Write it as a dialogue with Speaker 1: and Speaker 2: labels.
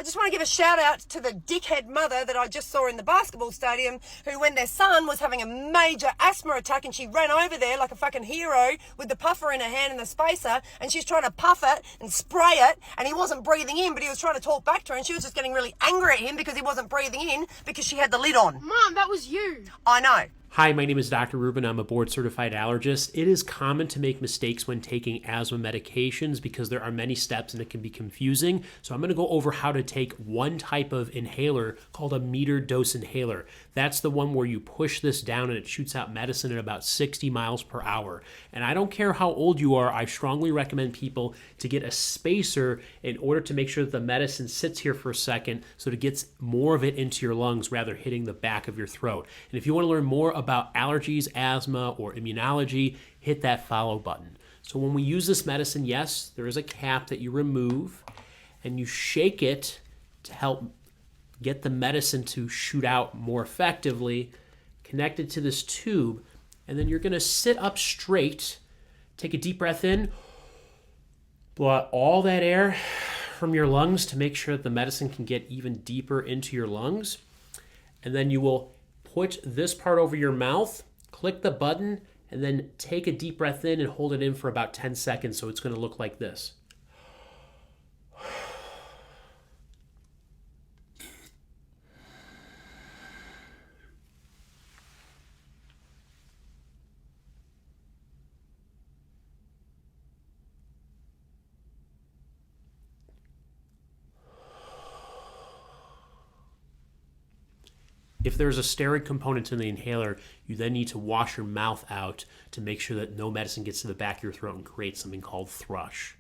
Speaker 1: I just want to give a shout out to the dickhead mother that I just saw in the basketball stadium who, when their son was having a major asthma attack and she ran over there like a fucking hero with the puffer in her hand and the spacer, and she's trying to puff it and spray it, and he wasn't breathing in, but he was trying to talk back to her, and she was just getting really angry at him because he wasn't breathing in because she had the lid on.
Speaker 2: Mom, that was you.
Speaker 1: I know.
Speaker 3: Hi, my name is Dr. Rubin. I'm a board-certified allergist. It is common to make mistakes when taking asthma medications because there are many steps and it can be confusing. So I'm going to go over how to take one type of inhaler called a metered dose inhaler. That's the one where you push this down and it shoots out medicine at about 60 miles per hour. And I don't care how old you are, I strongly recommend people to get a spacer in order to make sure that the medicine sits here for a second so it gets more of it into your lungs rather than hitting the back of your throat. And if you want to learn more about allergies, asthma, or immunology, hit that follow button. So when we use this medicine, yes, there is a cap that you remove and you shake it to help get the medicine to shoot out more effectively, connected to this tube, and then you're going to sit up straight, take a deep breath in, blow out all that air from your lungs to make sure that the medicine can get even deeper into your lungs, and then you will put this part over your mouth, click the button, and then take a deep breath in and hold it in for about 10 seconds. So it's going to look like this. If there's a steroid component to the inhaler, you then need to wash your mouth out to make sure that no medicine gets to the back of your throat and create something called thrush.